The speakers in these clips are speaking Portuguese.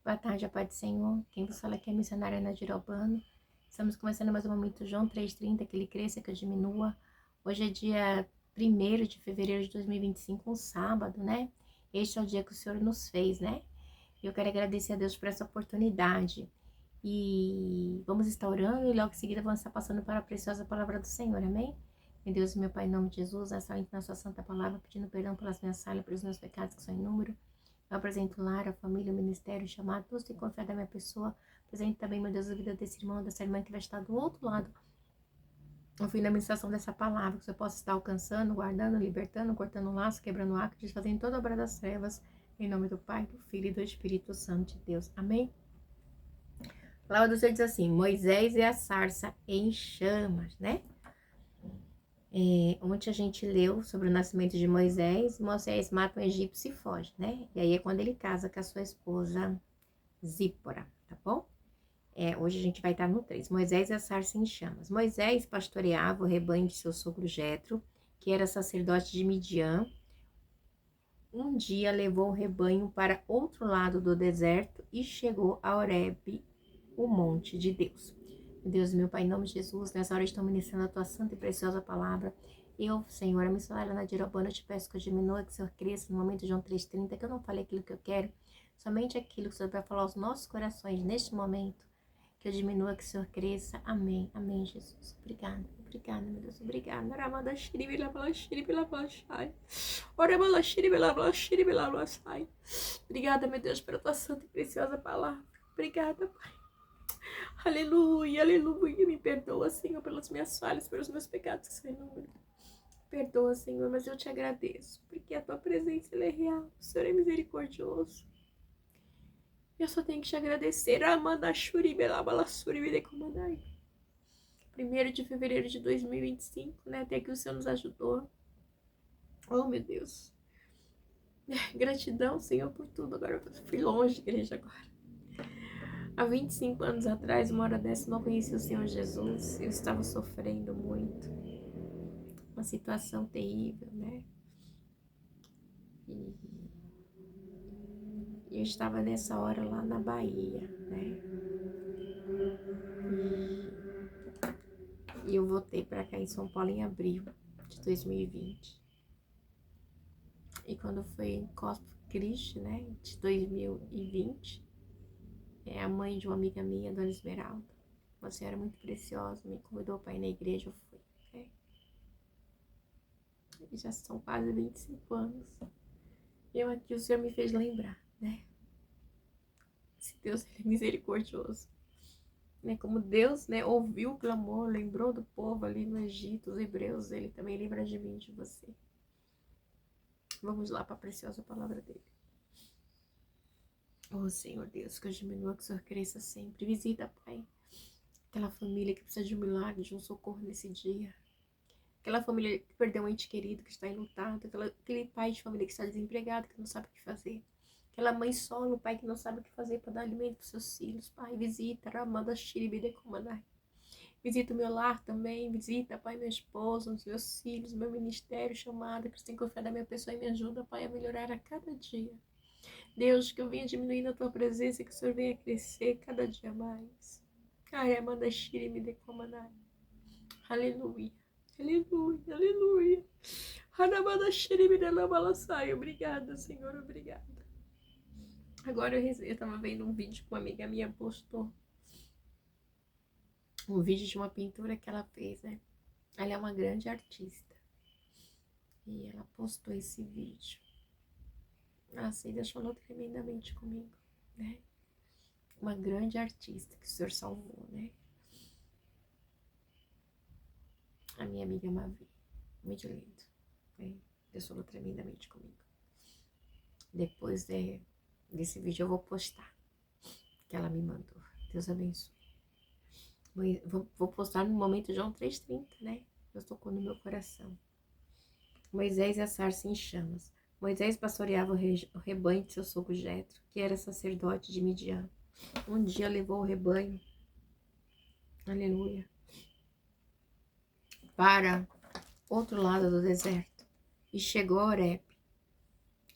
Boa tarde, a paz do Senhor. Quem vos fala aqui é a missionária Nadir Albano. Estamos começando mais um momento João 3:30, que ele cresça, que eu diminua. Hoje é dia 1º de fevereiro de 2025, um sábado, né? Este é o dia que o Senhor nos fez, né? E eu quero agradecer a Deus por essa oportunidade. E vamos estar orando e logo em seguida vamos estar passando para a preciosa palavra do Senhor, amém? Meu Deus e meu Pai, em nome de Jesus, nessa na sua santa palavra, pedindo perdão pelas minhas falhas, pelos meus pecados que são em número. Eu apresento o lar, a família, o ministério, o chamado, todos têm confiado da minha pessoa. Apresento também, meu Deus, a vida desse irmão, dessa irmã que vai estar do outro lado. No fim da ministração dessa palavra, que você possa estar alcançando, guardando, libertando, cortando o laço, quebrando o arco, desfazendo toda a obra das trevas. Em nome do Pai, do Filho e do Espírito Santo de Deus. Amém? A palavra do Senhor diz assim: Moisés e a sarça em chamas, né? Ontem a gente leu sobre o nascimento de Moisés. Moisés mata um egípcio e foge, né? E aí é quando ele casa com a sua esposa Zípora, tá bom? Hoje a gente vai estar no 3. Moisés e a sarça em chamas. Moisés pastoreava o rebanho de seu sogro Jetro, que era sacerdote de Midian. Um dia levou o rebanho para outro lado do deserto e chegou a Horebe, o monte de Deus. Meu Deus, meu Pai, em nome de Jesus, nessa hora estou ministrando a tua santa e preciosa palavra. Eu, Senhor, a missionária Nadir Albano, eu te peço que eu diminua, que o Senhor cresça no momento de João 3:30, que eu não falei aquilo que eu quero, somente aquilo que o Senhor vai falar aos nossos corações neste momento, que eu diminua, que o Senhor cresça. Amém, amém, Jesus. Obrigada, obrigada, meu Deus, obrigada. Obrigada, meu Deus, pela tua santa e preciosa palavra. Obrigada, Pai. Aleluia, aleluia. Me perdoa, Senhor, pelas minhas falhas, pelos meus pecados que são inúmeros. Perdoa, Senhor, mas eu te agradeço, porque a tua presença é real. O Senhor é misericordioso. Eu só tenho que te agradecer. Amanda Shuri Belabalassuri Videcomanai. 1º de fevereiro de 2025, né? Até que o Senhor nos ajudou. Oh, meu Deus. Gratidão, Senhor, por tudo. Agora eu fui longe, igreja, agora. Há 25 anos atrás, uma hora dessa, eu não conheci o Senhor Jesus. Eu estava sofrendo muito. Uma situação terrível, né? E eu estava nessa hora lá na Bahia, né? E eu voltei para cá em São Paulo em abril de 2020. E quando foi em Corpus Christi, né, de 2020, a mãe de uma amiga minha, Dona Esmeralda, uma senhora muito preciosa, me convidou para ir na igreja, eu fui. Né? E já são quase 25 anos. Eu aqui, o Senhor me fez lembrar, né? Se Deus é misericordioso. Né? Como Deus, né, ouviu o clamor, lembrou do povo ali no Egito, os hebreus, Ele também lembra de mim, de você. Vamos lá para a preciosa palavra dele. Oh, Senhor Deus, que eu diminua, que o Senhor cresça sempre. Visita, Pai, aquela família que precisa de um milagre, de um socorro nesse dia. Aquela família que perdeu um ente querido, que está enlutado. Aquele pai de família que está desempregado, que não sabe o que fazer. Aquela mãe solo, pai, que não sabe o que fazer para dar alimento para os seus filhos. Pai, visita, Ramada Shiribidecomanai. Visita o meu lar também, visita, Pai, meu esposo, os meus filhos, meu ministério, chamada, que você tem confiado na minha pessoa e me ajuda, Pai, a melhorar a cada dia. Deus, que eu venha diminuindo a tua presença, que o Senhor venha crescer cada dia mais. Amanda Shiri me decomanai. Aleluia, aleluia, aleluia. Hanamada Shiri me delabalassai. Obrigada, Senhor, obrigada. Agora eu tava vendo um vídeo que uma amiga minha postou. Um vídeo de uma pintura que ela fez, né? Ela é uma grande artista. E ela postou esse vídeo. Nossa, e Deus falou tremendamente comigo, né? Uma grande artista que o Senhor salvou, né? A minha amiga Mavi. Muito lindo. Né? Deus falou tremendamente comigo. Depois desse vídeo eu vou postar. Que ela me mandou. Deus abençoe. Vou postar no momento João 3:30, né? Deus tocou no meu coração. Moisés e a sarça em chamas. Moisés pastoreava o rebanho de seu sogro Jetro, que era sacerdote de Midian. Um dia levou o rebanho, aleluia, para outro lado do deserto e chegou a Horebe,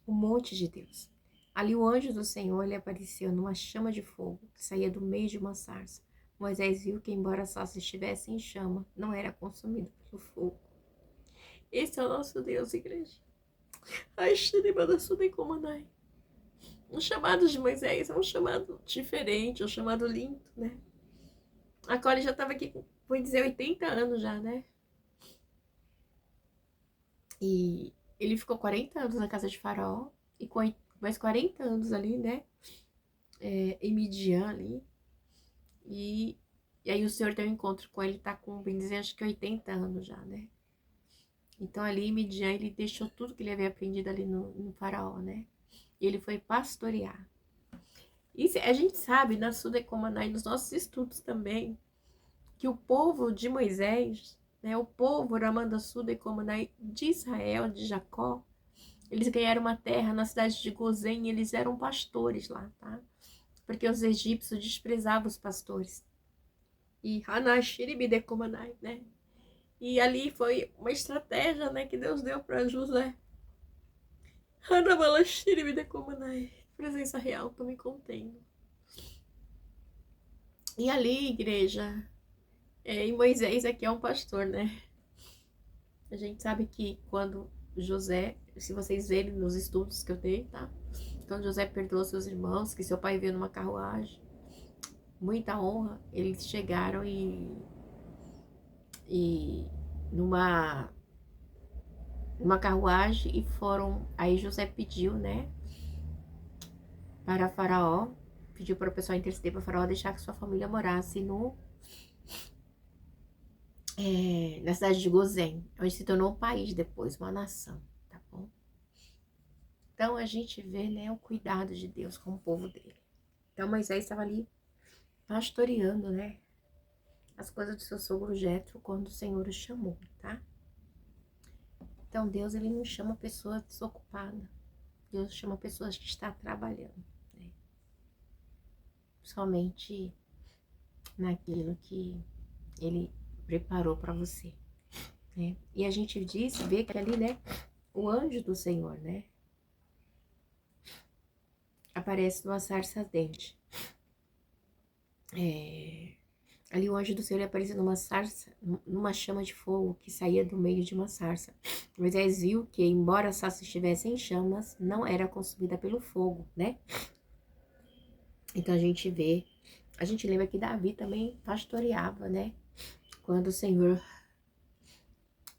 o monte de Deus. Ali o anjo do Senhor lhe apareceu numa chama de fogo que saía do meio de uma sarça. Moisés viu que, embora a sarça estivesse em chama, não era consumida pelo fogo. Esse é o nosso Deus, igreja. Ai, Shiribanasudeicomanai. O chamado de Moisés é um chamado diferente, um chamado lindo, né? A Cole já estava aqui, vou dizer, 80 anos já, né? E ele ficou 40 anos na casa de Faraó, e com mais 40 anos ali, né? Em Midian ali. E aí o Senhor tem um encontro com ele, tá com, bem dizer, acho que 80 anos já, né? Então ali em Midian ele deixou tudo que ele havia aprendido ali no Faraó, né? E ele foi pastorear. E a gente sabe, na Sudecomanai, nos nossos estudos também, que o povo de Moisés, né, o povo Ramanda Sudecomanai de Israel, de Jacó, eles ganharam uma terra na cidade de Gozém e eles eram pastores lá, tá? Porque os egípcios desprezavam os pastores. E Hanashiribidecomanai, né? E ali foi uma estratégia, né, que Deus deu para José. Hanabalashiribidecomanai. Presença real, tô me contendo. E ali, igreja, e Moisés aqui é um pastor, né? A gente sabe que quando José, se vocês verem nos estudos que eu dei, tá? Quando José perdoou seus irmãos, que seu pai veio numa carruagem, muita honra, eles chegaram e numa carruagem e foram. Aí José pediu, né, para Faraó, pediu para o pessoal interceder para Faraó deixar que sua família morasse na cidade de Gozém, onde se tornou um país depois, uma nação, tá bom? Então a gente vê, né, o cuidado de Deus com o povo dele. Então Moisés estava ali pastoreando, né, as coisas do seu sogro Jetro quando o Senhor o chamou, tá? Então Deus, ele não chama pessoa desocupada. Deus chama pessoas que estão trabalhando, né? Somente naquilo que ele preparou para você, né? E a gente vê que ali, né, o anjo do Senhor, né, aparece numa sarça ardente. Ali o anjo do Senhor apareceu numa sarça, numa chama de fogo que saía do meio de uma sarça. Moisés viu que, embora a sarça estivesse em chamas, não era consumida pelo fogo, né? Então a gente lembra que Davi também pastoreava, né? Quando o Senhor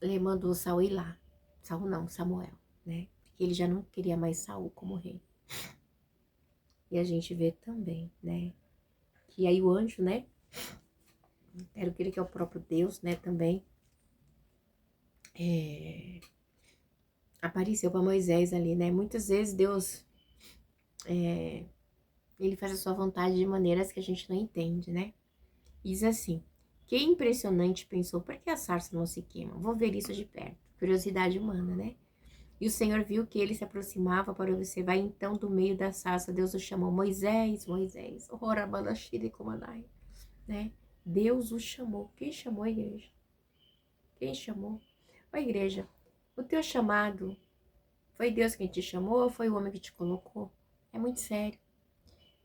lhe mandou Saul ir lá. Saul não, Samuel, né? Porque ele já não queria mais Saul como rei. E a gente vê também, né? Que aí o anjo, né? Quero que ele que é o próprio Deus, né? Também apareceu para Moisés ali, né? Muitas vezes Deus, ele faz a sua vontade de maneiras que a gente não entende, né? Diz assim: que impressionante, pensou, por que a sarça não se queima? Vou ver isso de perto. Curiosidade humana, né? E o Senhor viu que ele se aproximava para observar, então do meio da sarça Deus o chamou: Moisés, Moisés, né? Deus o chamou. Quem chamou a igreja? Quem chamou? Ó, igreja, o teu chamado foi Deus quem te chamou ou foi o homem que te colocou? É muito sério,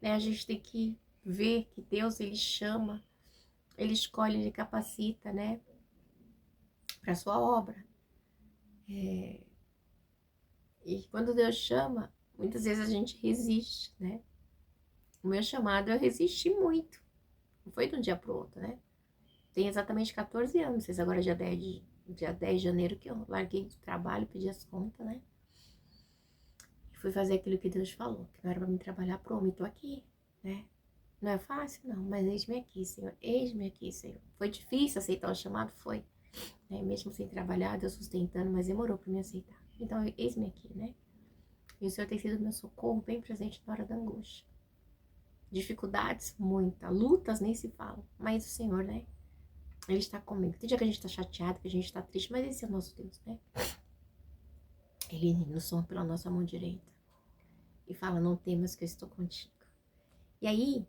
né? A gente tem que ver que Deus, ele chama, ele escolhe, ele capacita, né, para sua obra. E quando Deus chama, muitas vezes a gente resiste, né? O meu chamado, eu resisti muito. Não foi de um dia para o outro, né? Tem exatamente 14 anos, vocês agora dia 10 de janeiro que eu larguei do trabalho, pedi as contas, né? E fui fazer aquilo que Deus falou, que não era para mim trabalhar pro homem, tô aqui, né? Não é fácil, não, mas eis-me aqui, Senhor, eis-me aqui, Senhor. Foi difícil aceitar o chamado? Foi, né? Mesmo sem trabalhar, Deus sustentando, mas demorou para me aceitar. Então, eis-me aqui, né? E o Senhor tem sido meu socorro bem presente na hora da angústia. Dificuldades, muita. Lutas, nem se fala. Mas o Senhor, né? Ele está comigo. Tem dia que a gente está chateado, que a gente está triste, mas esse é o nosso Deus, né? Ele nos soma pela nossa mão direita e fala: não temas que eu estou contigo. E aí,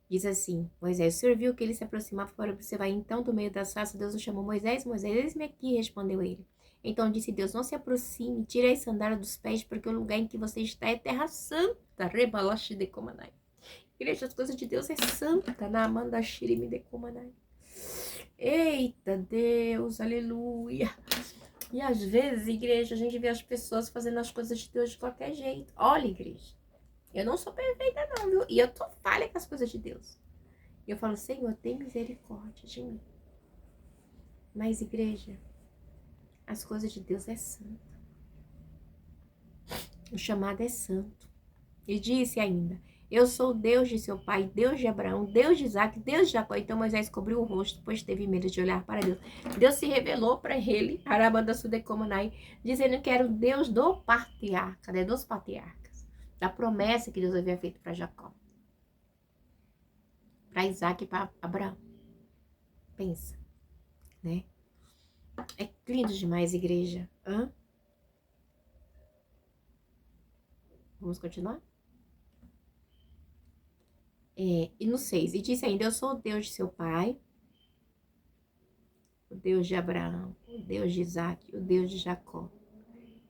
diz assim: Moisés, o Senhor viu que ele se aproximava para observar. Então, do meio da sarça, Deus o chamou: Moisés, Moisés, eis-me aqui, respondeu ele. Então disse Deus, não se aproxime, tire as sandálias dos pés, porque o lugar em que você está é terra santa. Rebalashi de Komanai. Igreja, as coisas de Deus é santa. Na Amanda Shirimi de Komanai. Eita Deus, aleluia. E às vezes, igreja, a gente vê as pessoas fazendo as coisas de Deus de qualquer jeito. Olha, igreja, eu não sou perfeita não, viu? E eu tô falha com as coisas de Deus. E eu falo, Senhor, tem misericórdia de mim. Mas, igreja, as coisas de Deus é santo. O chamado é santo. E disse ainda, eu sou o Deus de seu pai, Deus de Abraão, Deus de Isaac, Deus de Jacó. Então Moisés cobriu o rosto, pois teve medo de olhar para Deus. Deus se revelou para ele, Arabanda Sudecomanai, dizendo que era o Deus do patriarca, né? Dos patriarcas. Da promessa que Deus havia feito para Jacó. Para Isaac e para Abraão. Pensa, né? É lindo demais, igreja. Hã? Vamos continuar? E no 6, e disse ainda, eu sou o Deus de seu pai, o Deus de Abraão, o Deus de Isaac, o Deus de Jacó.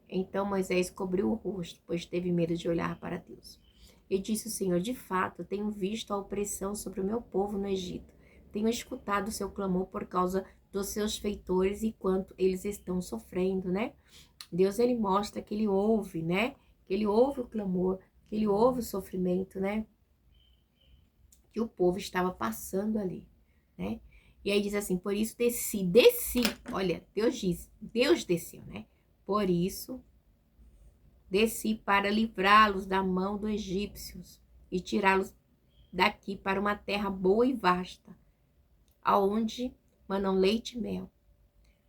Então Moisés cobriu o rosto, pois teve medo de olhar para Deus. E disse o Senhor, de fato, tenho visto a opressão sobre o meu povo no Egito. Tenho escutado o seu clamor por causa dos seus feitores e quanto eles estão sofrendo, né? Deus, ele mostra que ele ouve, né? Que ele ouve o clamor, que ele ouve o sofrimento, né? Que o povo estava passando ali, né? E aí diz assim, por isso desci, olha, Deus desceu, né? Por isso desci para livrá-los da mão dos egípcios e tirá-los daqui para uma terra boa e vasta, aonde manam leite e mel,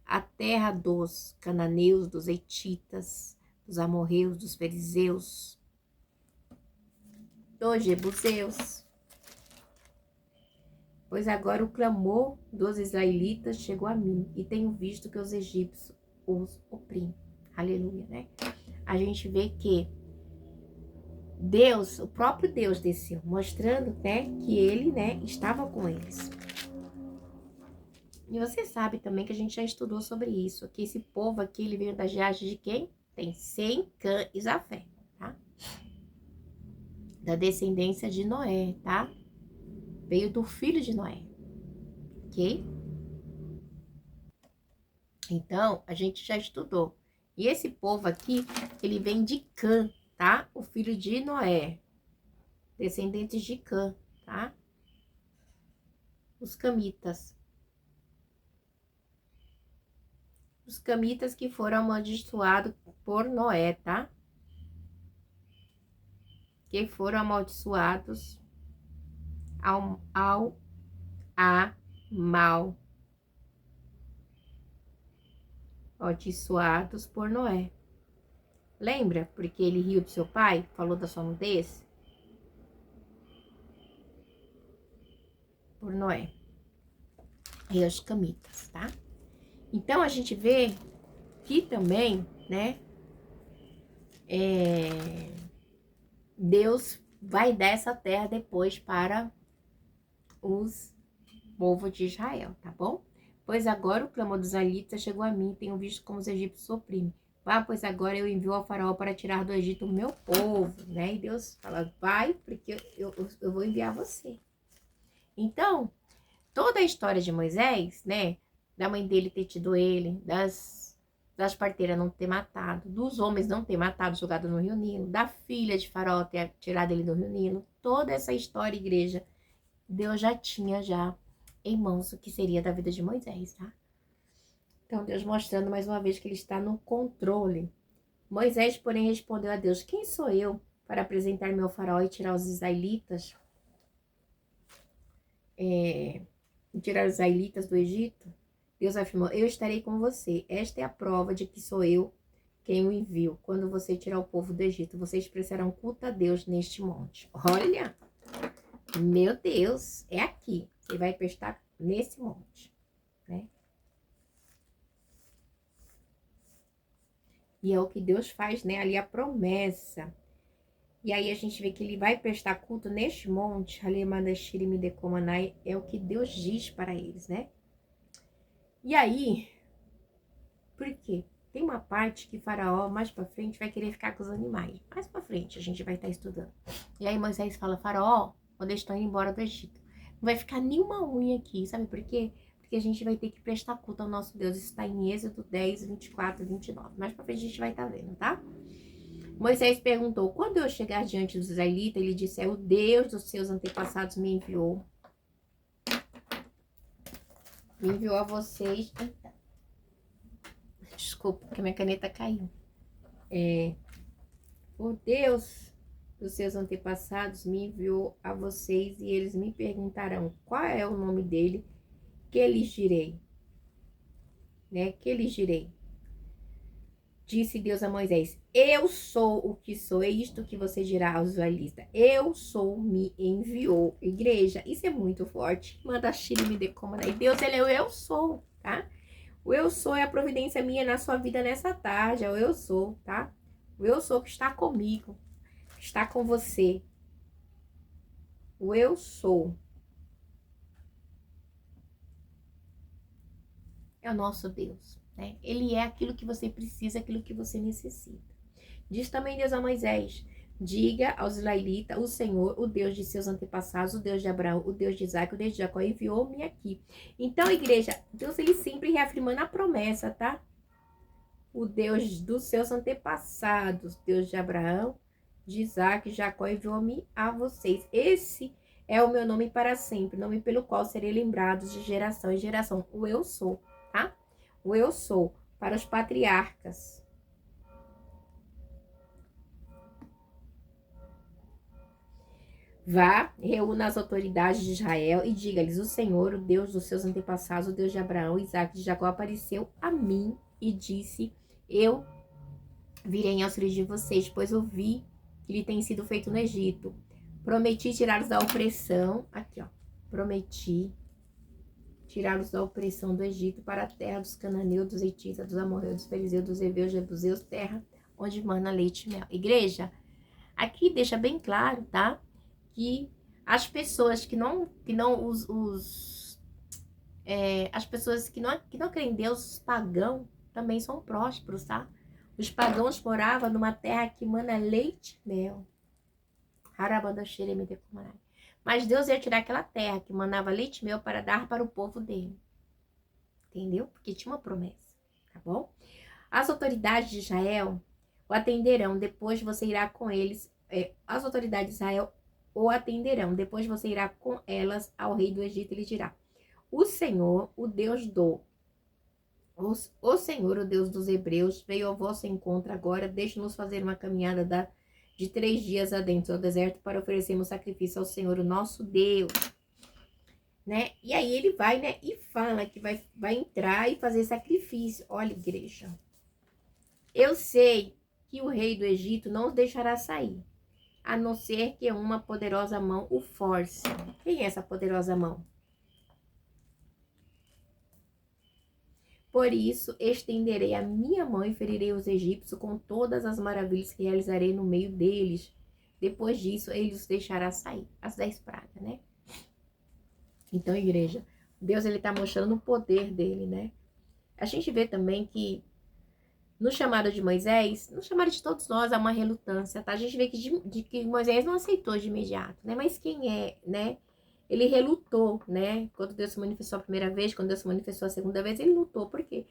a terra dos cananeus, dos hetitas, dos amorreus, dos fariseus, dos jebuseus. Pois agora o clamor dos israelitas chegou a mim, e tenho visto que os egípcios os oprimem. Aleluia, né? A gente vê que Deus, o próprio Deus desceu, mostrando, né, que ele, né, estava com eles. E você sabe também que a gente já estudou sobre isso, que esse povo aqui, ele veio da linhagem de quem? Tem Sem, Cã e Jafé, tá? Da descendência de Noé, tá? Veio do filho de Noé, ok? Então, a gente já estudou. E esse povo aqui, ele vem de Cã, tá? O filho de Noé. Descendentes de Cã, tá? Os camitas. Os camitas que foram amaldiçoados por Noé, tá? Que foram amaldiçoados amaldiçoados por Noé. Lembra? Porque ele riu do seu pai, falou da sua nudez? Por Noé. E os camitas, tá? Então, a gente vê que também, né? Deus vai dar essa terra depois para os povos de Israel, tá bom? Pois agora o clamor dos israelitas chegou a mim, tenho visto como os egípcios oprimem. Vá, pois agora eu envio ao faraó para tirar do Egito o meu povo, né? E Deus fala, vai, porque eu vou enviar você. Então, toda a história de Moisés, né? Da mãe dele ter tido ele, das parteiras não ter matado, dos homens não ter matado, jogado no Rio Nilo, da filha de Faraó ter tirado ele do Rio Nilo. Toda essa história, igreja, Deus já tinha em mãos o que seria da vida de Moisés, tá? Então, Deus mostrando mais uma vez que ele está no controle. Moisés, porém, respondeu a Deus, quem sou eu para apresentar-me ao faraó e tirar os israelitas? Tirar os israelitas do Egito? Deus afirmou, eu estarei com você. Esta é a prova de que sou eu quem o envio. Quando você tirar o povo do Egito, vocês prestarão culto a Deus neste monte. Olha, meu Deus, é aqui. Você vai prestar nesse monte, né? E é o que Deus faz, né? Ali a promessa. E aí a gente vê que ele vai prestar culto neste monte. É o que Deus diz para eles, né? E aí, por quê? tem uma parte que Faraó, mais pra frente, vai querer ficar com os animais. Mais pra frente, a gente vai estar estudando. E aí Moisés fala, Faraó, quando eles estão indo embora do Egito, não vai ficar nenhuma unha aqui, sabe por quê? Porque a gente vai ter que prestar culto ao nosso Deus. Isso está em Êxodo 10, 24 e 29. Mais pra frente a gente vai estar vendo, tá? Moisés perguntou, quando eu chegar diante dos israelitas, ele disse, o Deus dos seus antepassados me enviou. Me enviou a vocês. Eita. Desculpa, porque minha caneta caiu. O Deus dos seus antepassados me enviou a vocês e eles me perguntarão qual é o nome dele, que lhes direi. Né? Que lhes direi. Disse Deus a Moisés, eu sou o que sou, é isto que você dirá aos israelitas. Eu sou, me enviou. Igreja, isso é muito forte. Manda Shiri me decomandar. E Deus, ele é o eu sou, tá? O eu sou é a providência minha na sua vida nessa tarde, é o eu sou, tá? O eu sou que está comigo, que está com você. O eu sou. É o nosso Deus. Né? Ele é aquilo que você precisa, aquilo que você necessita. Diz também Deus a Moisés, diga aos israelitas, o Senhor, o Deus de seus antepassados, o Deus de Abraão, o Deus de Isaac, o Deus de Jacó, enviou-me aqui. Então, igreja, Deus, ele sempre reafirmando a promessa, tá? O Deus dos seus antepassados, Deus de Abraão, de Isaac, de Jacó, enviou-me a vocês. Esse é o meu nome para sempre, nome pelo qual serei lembrado de geração em geração. O eu sou, tá? O eu sou para os patriarcas. Vá, reúna as autoridades de Israel e diga-lhes, o Senhor, o Deus dos seus antepassados, o Deus de Abraão, Isaac e de Jacó, apareceu a mim e disse, eu virei em auxílio de vocês, pois ouvi que lhe tem sido feito no Egito. Prometi tirá-los da opressão, aqui ó, prometi tirá-los da opressão do Egito para a terra dos cananeus, dos hetitas, dos amorreus, dos fariseus, dos heveus, dos jebuseus, terra onde mana leite e mel. Igreja, aqui deixa bem claro, tá? Que as pessoas as pessoas que não creem em Deus, os pagãos, também são prósperos, tá? Os pagãos moravam numa terra que mana leite e mel. Mas Deus ia tirar aquela terra que manava leite e mel para dar para o povo dele. Entendeu? Porque tinha uma promessa, tá bom? As autoridades de Israel o atenderão, depois você irá com eles. As autoridades de Israel o atenderão, depois você irá com elas ao rei do Egito e lhe dirá, o Senhor, o Deus o Senhor, o Deus dos hebreus, veio ao vosso encontro agora, deixe-nos fazer uma caminhada de 3 dias adentro ao deserto para oferecermos sacrifício ao Senhor, o nosso Deus. Né? E aí ele vai, né, e fala que vai entrar e fazer sacrifício. Olha, igreja, eu sei que o rei do Egito não os deixará sair, a não ser que uma poderosa mão o force. Quem é essa poderosa mão? Por isso, estenderei a minha mão e ferirei os egípcios com todas as maravilhas que realizarei no meio deles. Depois disso, ele os deixará sair. As 10 pragas, né? Então, igreja, Deus, ele tá mostrando o poder dele, né? A gente vê também que no chamado de Moisés, no chamado de todos nós, há uma relutância, tá? A gente vê que Moisés não aceitou de imediato, né? Mas quem é, né? Ele relutou, né? Quando Deus se manifestou a primeira vez, quando Deus se manifestou a segunda vez, ele lutou. Por quê?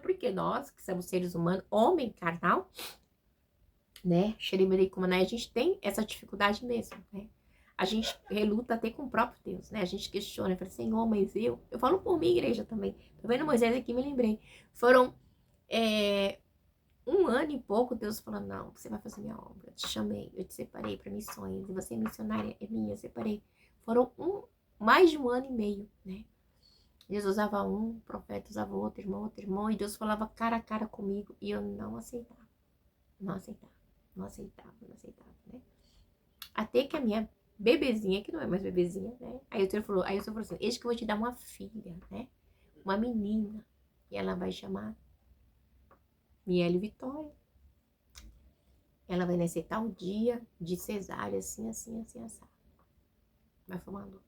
Porque nós, que somos seres humanos, homem carnal, né? A gente tem essa dificuldade mesmo, né? A gente reluta até com o próprio Deus, né? A gente questiona, fala, Senhor, mas eu falo por mim, igreja, também. Tô vendo Moisés aqui, me lembrei. Foram 1 ano e pouco, Deus falou, não, você vai fazer minha obra, eu te chamei, eu te separei para missões, e você é missionária, é minha, eu separei. Foram mais de 1 ano e meio, né? Deus usava um, o profeta usava outro irmão, e Deus falava cara a cara comigo, e eu não aceitava, né? Até que a minha bebezinha, que não é mais bebezinha, né? Aí o Senhor falou assim, eis que eu vou te dar uma filha, né? Uma menina, e ela vai chamar Miele Vitória. Ela vai nascer tal dia de cesárea, assim. Mas foi uma luta.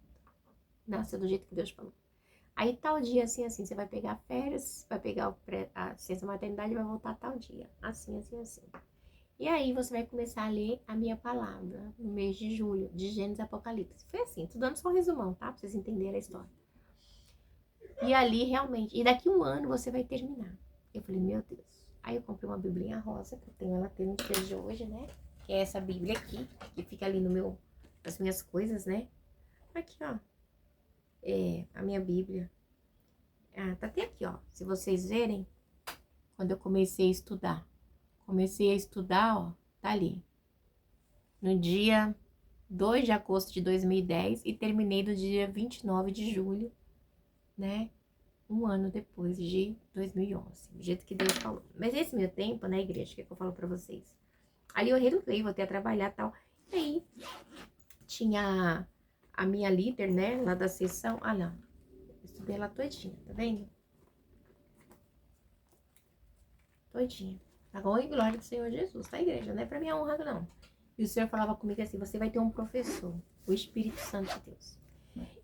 Nasceu do jeito que Deus falou. Aí tal dia, assim, assim, você vai pegar férias, vai pegar a licença maternidade e vai voltar tal dia. Assim, assim, assim. E aí você vai começar a ler a minha palavra no mês de julho, de Gênesis e Apocalipse. Foi assim, tô dando só um resumão, tá? Pra vocês entenderem a história. E ali, realmente, e daqui um ano você vai terminar. Eu falei, meu Deus. Aí eu comprei uma biblinha rosa, que eu tenho ela até no dia de hoje, né? Que é essa bíblia aqui, que fica ali nas minhas coisas, né? Aqui, ó. É, a minha bíblia. Ah, tá até aqui, ó. Se vocês verem, quando eu comecei a estudar. Comecei a estudar, ó, tá ali. No dia 2 de agosto de 2010 e terminei no dia 29 de julho, né? Um ano depois de 2011, do jeito que Deus falou. Mas esse meu tempo na igreja, que eu falo pra vocês? Ali eu renovei, voltei a trabalhar e tal. E aí, tinha a minha líder, né, lá da sessão. Ah, lá, eu estudei ela todinha, tá vendo? Todinha. Tá bom? E glória do Senhor Jesus, tá, igreja? Não é pra minha honra, não. E o Senhor falava comigo assim, você vai ter um professor, o Espírito Santo de Deus.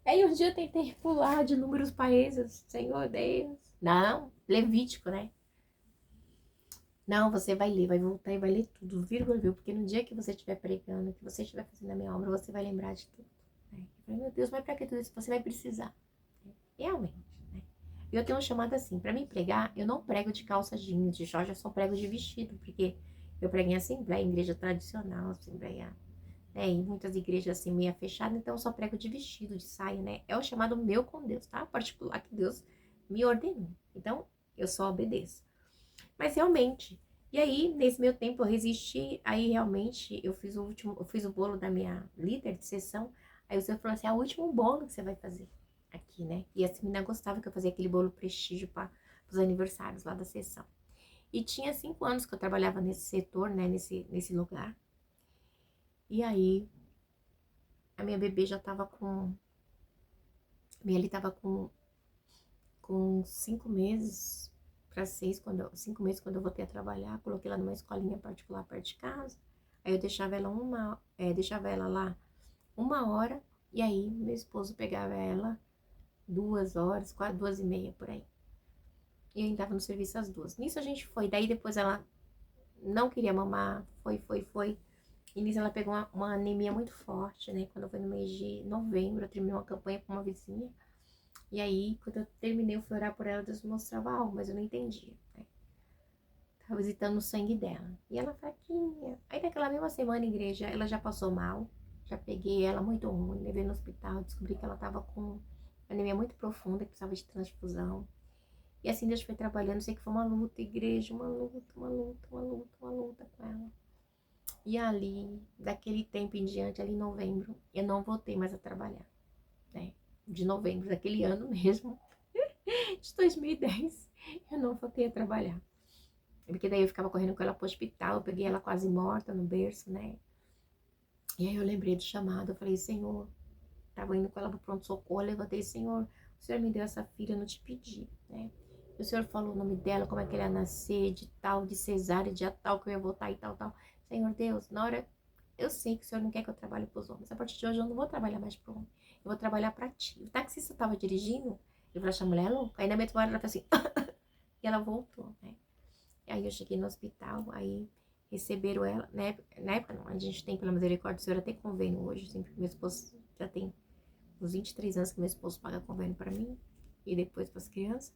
Aí um dia eu tentei pular de números países, Senhor Deus. Não, Levítico, né? Não, você vai ler, vai voltar e vai ler tudo, vírgula, vírgula, porque no dia que você estiver pregando, que você estiver fazendo a minha obra, você vai lembrar de tudo. Né? Eu falei, meu Deus, mas pra que tudo isso? Você vai precisar. Realmente, né? Eu tenho um chamado assim, pra mim pregar, eu não prego de calça jeans, de short, eu só prego de vestido, porque eu prego em assembleia, em igreja tradicional, assembleia, né? Em muitas igrejas assim, meia fechada, então eu só prego de vestido, de saia, né? É o chamado meu com Deus, tá? Particular que Deus me ordenou. Então, eu só obedeço. Mas realmente, e aí, nesse meu tempo, eu resisti, aí realmente eu fiz o bolo da minha líder de sessão, aí o senhor falou assim, é o último bolo que você vai fazer aqui, né? E essa menina gostava que eu fazia aquele bolo prestígio para os aniversários lá da sessão. E tinha 5 anos que eu trabalhava nesse setor, né, nesse lugar. E aí, a minha bebê já tava com, minha ali tava com 5 meses para 6, 5 meses quando eu voltei a trabalhar, coloquei ela numa escolinha particular perto de casa. Aí eu deixava ela lá 1 hora, e aí meu esposo pegava ela 2 horas, quase 2h30 por aí. E eu estava no serviço às 2. Nisso a gente foi, daí depois ela não queria mamar, foi. E nisso ela pegou uma anemia muito forte, né? Quando foi no mês de novembro, eu terminei uma campanha com uma vizinha. E aí, quando eu terminei, eu fui orar por ela, Deus me mostrava algo, mas eu não entendia, né? Tava visitando o sangue dela. E ela fraquinha. Aí naquela mesma semana, em igreja, ela já passou mal. Já peguei ela muito ruim, levei no hospital, descobri que ela tava com anemia muito profunda, que precisava de transfusão. E assim Deus foi trabalhando, sei que foi uma luta, igreja, uma luta com ela. E ali, daquele tempo em diante, ali em novembro, eu não voltei mais a trabalhar, né? De novembro daquele ano mesmo, de 2010, eu não voltei a trabalhar. Porque daí eu ficava correndo com ela pro hospital, eu peguei ela quase morta no berço, né? E aí eu lembrei do chamado, eu falei, Senhor, tava indo com ela pro pronto-socorro, levantei, Senhor, o Senhor me deu essa filha, eu não te pedi, né? O Senhor falou o nome dela, como é que ela ia nascer, de tal, de cesárea, dia tal, que eu ia voltar e tal, tal. Senhor Deus, na hora, eu sei que o Senhor não quer que eu trabalhe pros homens. A partir de hoje eu não vou trabalhar mais pro homem, eu vou trabalhar pra ti. O taxista tava dirigindo, eu falei, essa mulher é louca. Aí na mesma hora ela falou assim, e ela voltou, né? E aí eu cheguei no hospital, aí receberam ela, né? Na época não, a gente tem pela misericórdia do Senhor até convênio hoje, sempre meu esposo já tem uns 23 anos que meu esposo paga convênio pra mim e depois pras crianças.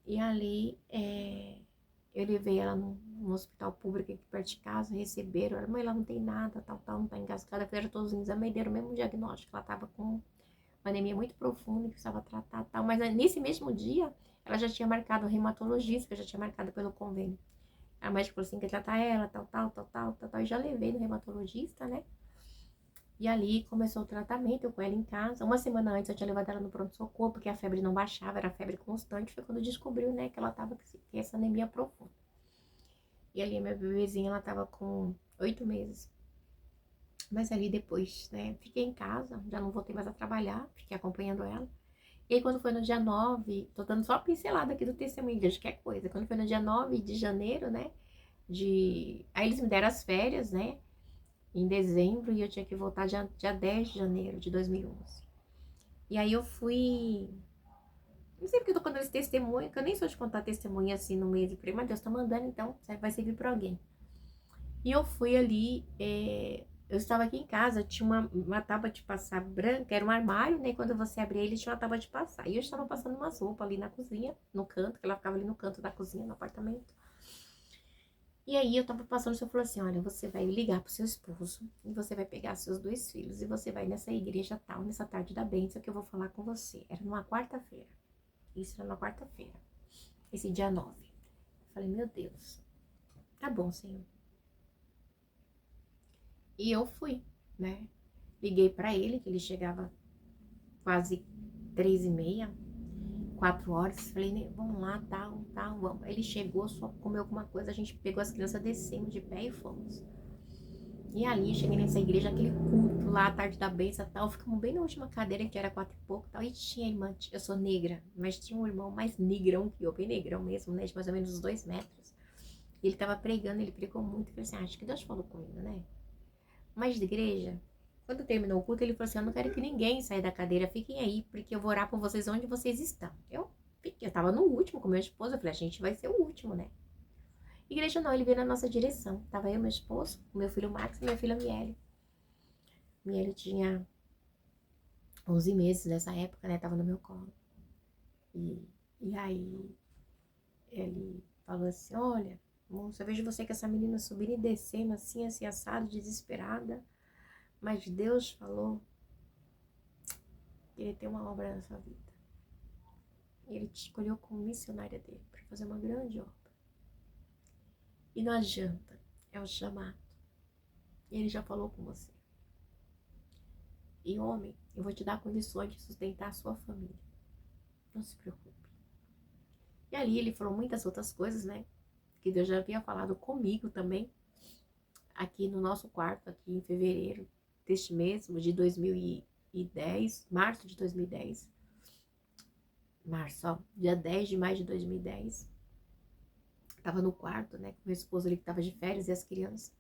E ali eu levei ela no hospital público aqui perto de casa, receberam, ela, mãe, ela não tem nada, tal, não tá engasgada, fizeram todos os exames, deram o mesmo diagnóstico, ela tava com uma anemia muito profunda, que precisava tratar, tal, mas nesse mesmo dia, ela já tinha marcado o reumatologista, que eu já tinha marcado pelo convênio. A médica falou assim, quer tratar ela, tal, e já levei no reumatologista, né? E ali começou o tratamento, eu com ela em casa. Uma semana antes eu tinha levado ela no pronto-socorro, porque a febre não baixava, era febre constante. Foi quando descobriu, né, que ela tava com essa anemia profunda. E ali a minha bebezinha, ela tava com 8 meses. Mas ali depois, né, fiquei em casa, já não voltei mais a trabalhar, fiquei acompanhando ela. E aí quando foi no dia 9, tô dando só a pincelada aqui do testemunho de qualquer coisa. Quando foi no dia 9 de janeiro, né, aí eles me deram as férias, né, em dezembro, e eu tinha que voltar dia 10 de janeiro de 2011. E aí eu fui Não sei porque eu tô contando esse testemunho, que eu nem sou de contar testemunho assim no meio de prego, mas Deus tá mandando, então vai servir pra alguém. E eu fui ali, eu estava aqui em casa, tinha uma tábua de passar branca, era um armário, né? Quando você abria ele, tinha uma tábua de passar. E eu estava passando umas roupas ali na cozinha, no canto, que ela ficava ali no canto da cozinha, no apartamento. E aí eu tava passando, o senhor falou assim, olha, você vai ligar pro seu esposo, e você vai pegar seus 2 filhos, e você vai nessa igreja tal, nessa tarde da bênção, que eu vou falar com você. Era numa quarta-feira. Isso era numa quarta-feira. Esse dia 9. Eu falei, meu Deus, tá bom, Senhor. E eu fui, né? Liguei pra ele, que ele chegava quase 3h30, 4 horas. Falei, né, vamos lá, tal, tal, vamos. Ele chegou, só comeu alguma coisa, a gente pegou as crianças, descemos de pé e fomos. E ali, eu cheguei nessa igreja, aquele culto lá, a tarde da bênção e tal, ficamos bem na última cadeira, que era 4 e pouco e tal, e tinha irmã, eu sou negra, mas tinha um irmão mais negrão que eu, bem negrão mesmo, né, de mais ou menos uns 2 metros. E ele tava pregando, ele pregou muito, eu falei assim, acho que Deus falou comigo, né? Mas de igreja, quando terminou o culto, ele falou assim, eu não quero que ninguém saia da cadeira, fiquem aí, porque eu vou orar por vocês onde vocês estão. Eu tava no último com meu esposo, eu falei, a gente vai ser o último, né? Igreja não, ele veio na nossa direção. Tava eu, meu esposo, meu filho Max e minha filha Miele. Miele tinha 11 meses nessa época, né? Tava no meu colo. E aí, ele falou assim, olha, moça, eu vejo você com essa menina subindo e descendo assim, assim, assado, desesperada. Mas Deus falou que ele tem uma obra na sua vida. E ele te escolheu como missionária dele para fazer uma grande obra. E não adianta, é o chamado. E ele já falou com você. E homem, eu vou te dar condições de sustentar a sua família. Não se preocupe. E ali ele falou muitas outras coisas, né? Que Deus já havia falado comigo também. Aqui no nosso quarto, aqui em fevereiro deste mês, de 2010, março de 2010. Março, ó, dia 10 de maio de 2010. Tava no quarto, né? Com meu esposo ali que tava de férias e as crianças.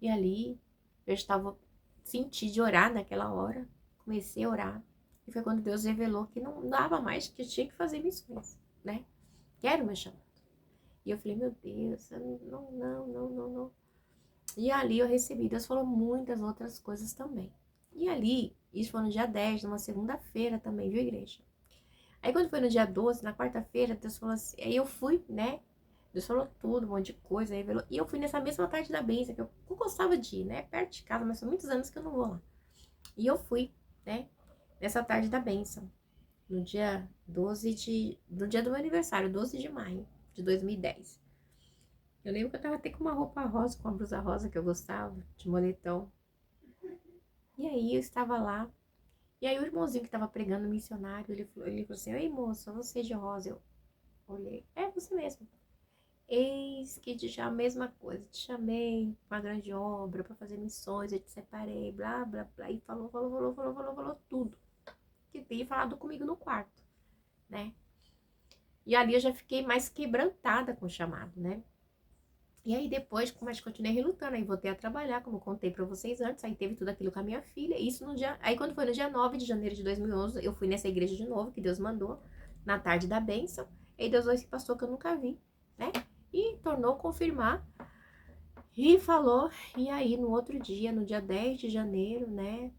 E ali eu estava senti de orar naquela hora. Comecei a orar. E foi quando Deus revelou que não dava mais, que eu tinha que fazer missões, né? Que era o meu chamado. E eu falei, meu Deus, não. E ali eu recebi. Deus falou muitas outras coisas também. E ali, isso foi no dia 10, numa segunda-feira também, viu, igreja? Aí quando foi no dia 12, na quarta-feira, Deus falou assim, aí eu fui, né? Deus falou tudo, um monte de coisa, revelou. E eu fui nessa mesma tarde da bênção, que eu gostava de ir, né? Perto de casa, mas são muitos anos que eu não vou lá. E eu fui, né? Nessa tarde da bênção. No dia 12 no dia do meu aniversário, 12 de maio de 2010. Eu lembro que eu tava até com uma roupa rosa, com uma blusa rosa que eu gostava, de moletom. E aí eu estava lá. E aí o irmãozinho que tava pregando, missionário, ele falou assim, ei moça, você de rosa? Eu olhei, é você mesmo. Eis que te chamo a mesma coisa, te chamei para uma grande obra, para fazer missões, eu te separei, blá, blá, blá, e falou tudo que veio falado comigo no quarto, né? E ali eu já fiquei mais quebrantada com o chamado, né? E aí depois, mas continuei relutando, aí voltei a trabalhar, como eu contei pra vocês antes, aí teve tudo aquilo com a minha filha, isso no dia... Aí quando foi no dia 9 de janeiro de 2011, eu fui nessa igreja de novo, que Deus mandou, na tarde da bênção, e Deus falou esse pastor que eu nunca vi, né? E tornou confirmar, e falou, e aí no outro dia, no dia 10 de janeiro, né,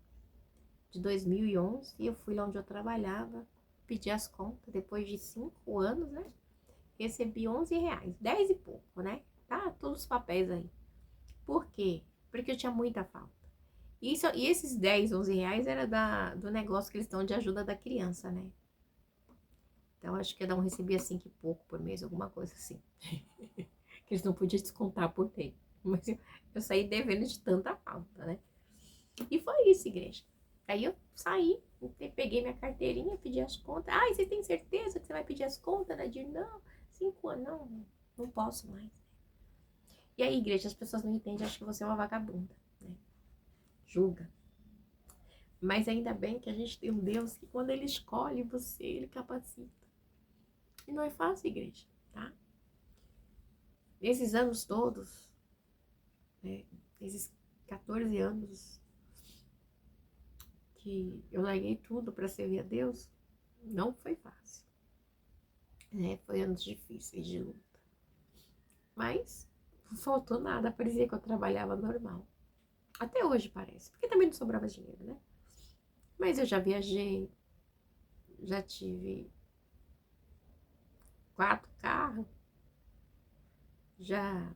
de 2011, eu fui lá onde eu trabalhava, pedi as contas, depois de 5 anos, né, recebi R$ 11, 10 e pouco, né, tá, todos os papéis aí. Por quê? Porque eu tinha muita falta. E esses 10, R$ 11 era do negócio que eles estão de ajuda da criança, né, então acho que cada um recebia 5 e pouco por mês, alguma coisa assim, que eles não podiam descontar por mês. Mas eu saí devendo de tanta falta, né? E foi isso, igreja. Aí eu saí, peguei minha carteirinha, pedi as contas. Ah, e você tem certeza que você vai pedir as contas, Nadir? Não, 5 anos, não posso mais. E aí, igreja, as pessoas não entendem, acham que você é uma vagabunda, né? Julga. Mas ainda bem que a gente tem um Deus que quando Ele escolhe você, Ele capacita. E não é fácil, igreja, tá? Nesses anos todos, né, esses 14 anos que eu larguei tudo para servir a Deus, não foi fácil. né? Foi anos difíceis de luta. Mas não faltou nada, parecia que eu trabalhava normal. Até hoje parece, porque também não sobrava dinheiro, né? Mas eu já viajei, já tive 4 carros, já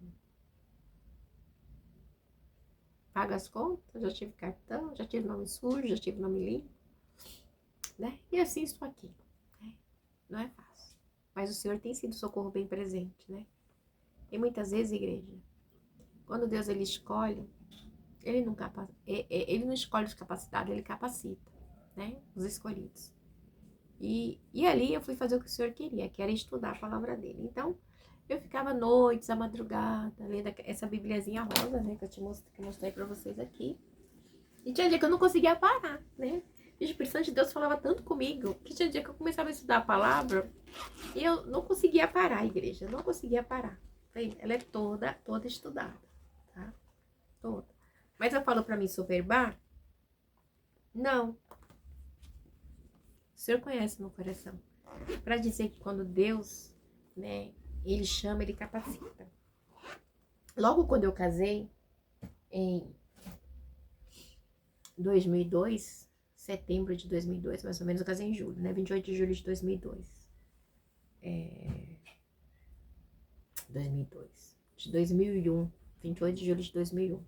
pago as contas, já tive cartão, já tive nome sujo, já tive nome limpo, né? E assim estou aqui, né? Não é fácil. Mas o Senhor tem sido socorro bem presente, né? E muitas vezes, igreja, quando Deus ele escolhe, ele não escolhe os capacitados, ele capacita, né? Os escolhidos. E ali eu fui fazer o que o Senhor queria, que era estudar a palavra dele. Então, eu ficava noites, à madrugada, lendo essa bibliazinha rosa, né? Que eu mostrei pra vocês aqui. E tinha dia que eu não conseguia parar, né? E o Espírito Santo de Deus falava tanto comigo, que tinha dia que eu começava a estudar a palavra e eu não conseguia parar, igreja. Não conseguia parar. Ela é toda estudada, tá? Toda. Mas eu falo pra mim soberbar? Não. O Senhor conhece meu coração. Para dizer que quando Deus, né, ele chama, ele capacita. Logo quando eu casei, em 2002, setembro de 2002, mais ou menos, eu casei em julho, né, 28 de julho de 2002. 2002. De 2001, 28 de julho de 2001.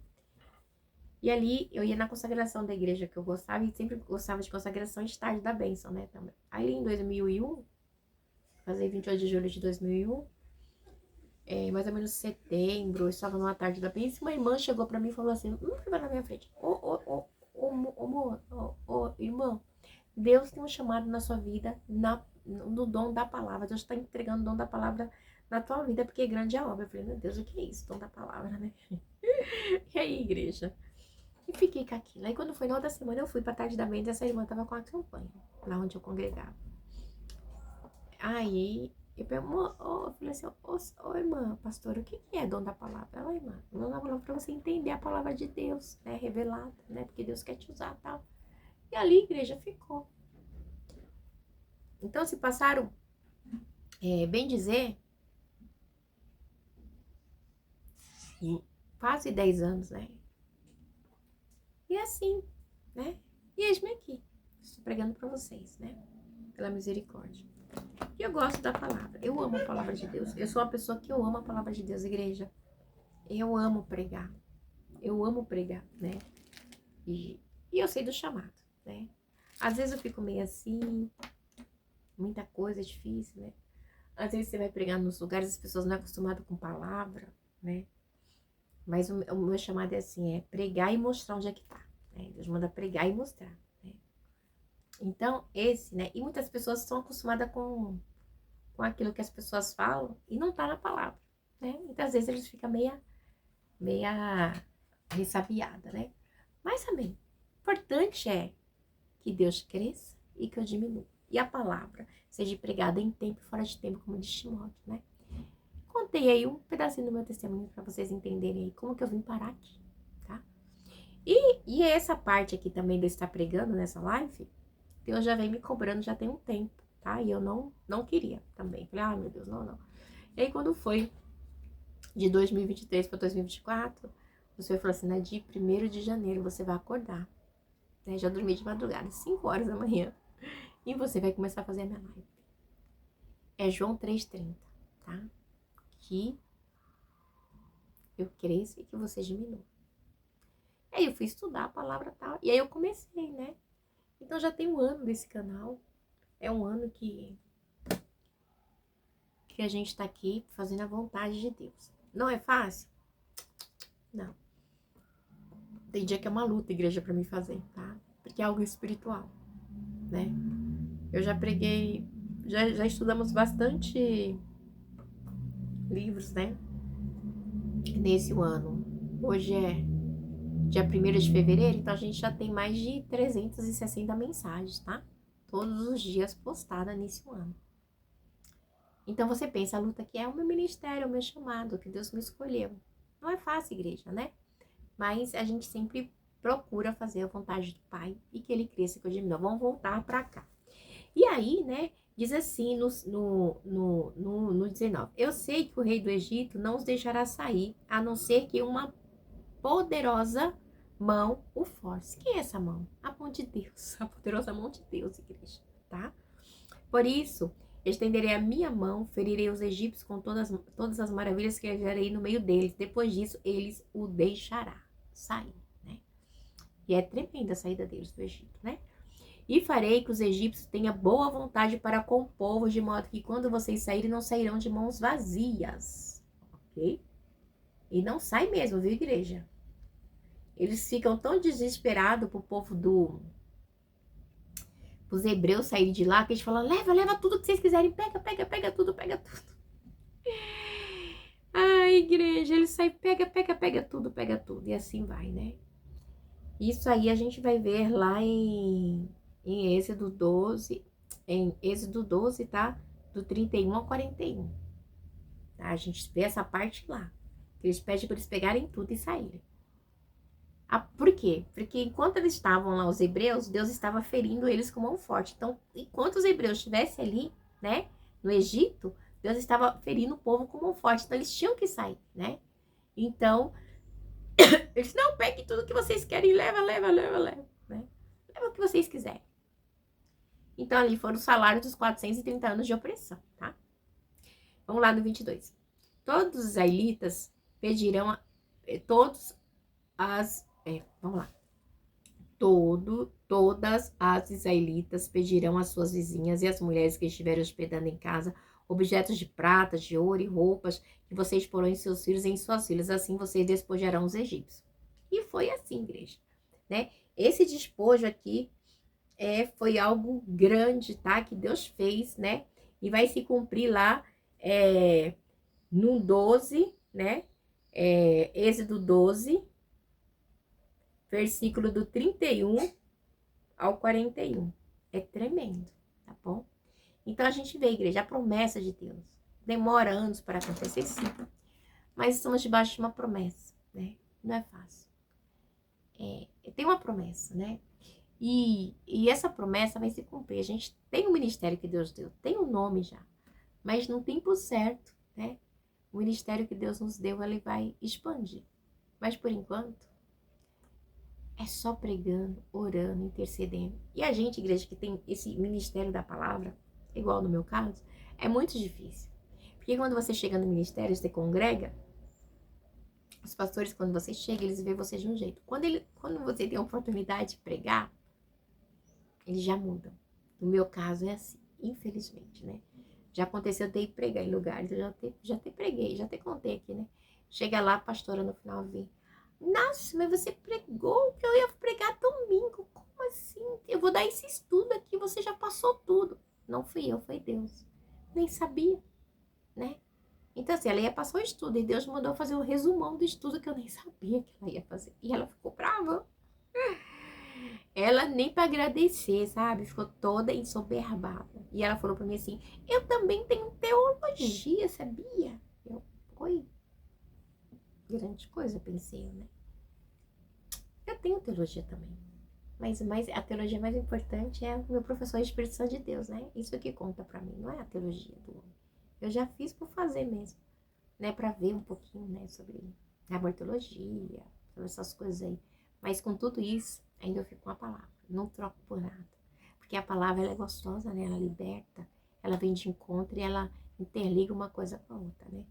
E ali eu ia na consagração da igreja que eu gostava e sempre gostava de consagração e estágio da bênção, né, também. Aí em 2001, casei 28 de julho de 2001, mais ou menos setembro, eu estava numa tarde da bênção, uma irmã chegou pra mim e falou assim, vai na minha frente, irmão, Deus tem um chamado na sua vida, no dom da palavra, Deus está entregando o dom da palavra na tua vida, porque grande é a obra. Eu falei, meu Deus, o que é isso, dom da palavra, né? E aí, igreja? E fiquei com aquilo. Aí quando foi na outra semana, eu fui pra tarde da bênção, essa irmã tava com a campanha, lá onde eu congregava. Aí eu falei assim, irmã, pastora, o que é dom da palavra? Ela, irmã, dom da palavra pra você entender a palavra de Deus, né, revelada, né, porque Deus quer te usar e tal. E ali a igreja ficou. Então se passaram, bem dizer, quase 10 anos, né? E assim, né? E eis-me aqui, estou pregando pra vocês, né, pela misericórdia. E eu gosto da palavra, eu amo a palavra de Deus. Eu sou uma pessoa que eu amo a palavra de Deus, igreja. Eu amo pregar, né? E eu sei do chamado, né? Às vezes eu fico meio assim, muita coisa difícil, né? Às vezes você vai pregar nos lugares, as pessoas não estão acostumadas com palavra, né? Mas o meu chamado é assim, é pregar e mostrar onde é que tá, né? Deus manda pregar e mostrar, né? Então, né? E muitas pessoas estão acostumadas com aquilo que as pessoas falam e não tá na palavra, né? Muitas vezes eles ficam meia ressabiada, né? Mas também, o importante é que Deus cresça e que eu diminua. E a palavra seja pregada em tempo e fora de tempo, como diz Timóteo, né? Contei aí um pedacinho do meu testemunho para vocês entenderem aí como que eu vim parar aqui, tá? E essa parte aqui também de eu estar pregando nessa live, Deus já vem me cobrando já tem um tempo, tá? E eu não queria também. Falei, meu Deus, não. E aí quando foi de 2023 para 2024, o Senhor falou assim, né, de 1º de janeiro você vai acordar, né, já dormi de madrugada, 5 horas da manhã, e você vai começar a fazer a minha live. É João 3,30, tá? Que eu cresça e que você diminua. Aí eu fui estudar a palavra tal, e aí eu comecei, né? Então já tem um ano desse canal, é um ano que a gente tá aqui fazendo a vontade de Deus. Não é fácil? Não. Tem dia que é uma luta, igreja, pra mim fazer, tá? Porque é algo espiritual, né? Eu já preguei, já estudamos bastante livros, né? Nesse ano. Hoje é dia 1º de fevereiro, então a gente já tem mais de 360 mensagens, tá? Todos os dias postada nesse ano. Então você pensa, a luta que é o meu ministério, o meu chamado, que Deus me escolheu. Não é fácil, igreja, né? Mas a gente sempre procura fazer a vontade do Pai e que Ele cresça, que eu diminua. Vamos voltar pra cá. E aí, né, Diz assim no 19. Eu sei que o rei do Egito não os deixará sair, a não ser que uma poderosa mão o force. Quem é essa mão? A mão de Deus. A poderosa mão de Deus, igreja. Tá? Por isso, estenderei a minha mão, ferirei os egípcios com todas as maravilhas que eu gerei no meio deles. Depois disso, eles o deixará sair, né? E é tremenda a saída deles do Egito, né? E farei que os egípcios tenham boa vontade para com o povo, de modo que quando vocês saírem, não sairão de mãos vazias, ok? E não sai mesmo, viu, igreja? Eles ficam tão desesperados pro povo os hebreus saírem de lá, que eles falam, leva tudo que vocês quiserem, pega tudo, pega tudo. Ai, igreja, eles saem, pega tudo, e assim vai, né? Isso aí a gente vai ver lá em Êxodo 12, tá? Do 31 ao 41. Tá? A gente vê essa parte lá. Eles pedem para eles pegarem tudo e saírem. Por quê? Porque enquanto eles estavam lá, os hebreus, Deus estava ferindo eles com mão forte. Então, enquanto os hebreus estivessem ali, né, no Egito, Deus estava ferindo o povo com mão forte. Então, eles tinham que sair, né? Então, eles não peguem tudo que vocês querem, leva, né? Leva o que vocês quiserem. Então, ali foram os salários dos 430 anos de opressão, tá? Vamos lá no 22. Todos os israelitas pedirão vamos lá. Todas as israelitas pedirão às suas vizinhas e às mulheres que estiverem hospedando em casa objetos de prata, de ouro e roupas que vocês porão em seus filhos e em suas filhas. Assim vocês despojarão os egípcios. E foi assim, igreja, né? Esse despojo aqui foi algo grande, tá? Que Deus fez, né? E vai se cumprir lá no 12, né? Êxodo 12, versículo do 31 ao 41. É tremendo, tá bom? Então a gente vê, igreja, a promessa de Deus. Demora anos para acontecer, sim. Mas estamos debaixo de uma promessa, né? Não é fácil. Tem uma promessa, né? E essa promessa vai se cumprir. A gente tem um ministério que Deus deu, tem um nome já. Mas no tempo certo, né? O ministério que Deus nos deu, ele vai expandir. Mas por enquanto, é só pregando, orando, intercedendo. E a gente, igreja, que tem esse ministério da palavra, igual no meu caso, é muito difícil. Porque quando você chega no ministério, você congrega, os pastores, quando você chega, eles veem você de um jeito. Quando você tem a oportunidade de pregar, eles já mudam. No meu caso é assim, infelizmente, né? Já aconteceu de ir pregar em lugares, eu já te preguei, já te contei aqui, né? Chega lá, a pastora no final vem. Nossa, mas você pregou que eu ia pregar domingo. Como assim? Eu vou dar esse estudo aqui, você já passou tudo. Não fui eu, foi Deus. Nem sabia, né? Então assim, ela ia passar o estudo e Deus mandou fazer o resumão do estudo que eu nem sabia que ela ia fazer. E ela ficou brava. Ela nem para agradecer, sabe? Ficou toda ensoberbada. E ela falou para mim assim, eu também tenho teologia, sabia? Oi? Grande coisa, pensei eu, né? Eu tenho teologia também. Mas a teologia mais importante é o meu professor Espírito Santo de Deus, né? Isso é que conta pra mim, não é a teologia do homem. Eu já fiz por fazer mesmo, né? Pra ver um pouquinho, né? Sobre abortologia, sobre essas coisas aí. Mas com tudo isso, ainda eu fico com a palavra. Não troco por nada. Porque a palavra, ela é gostosa, né? Ela liberta, ela vem de encontro e ela interliga uma coisa com a outra, né?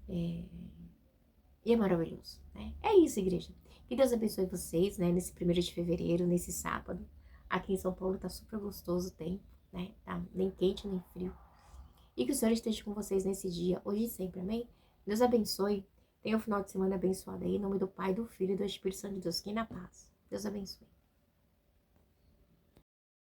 E é maravilhoso, né? É isso, igreja. Que Deus abençoe vocês, né? Nesse 1º de fevereiro, nesse sábado. Aqui em São Paulo tá super gostoso o tempo, né? Tá nem quente, nem frio. E que o Senhor esteja com vocês nesse dia, hoje e sempre, amém? Deus abençoe. Tenha um final de semana abençoado aí. Em nome do Pai, do Filho e do Espírito Santo de Deus. Fiquem na paz. Deus abençoe.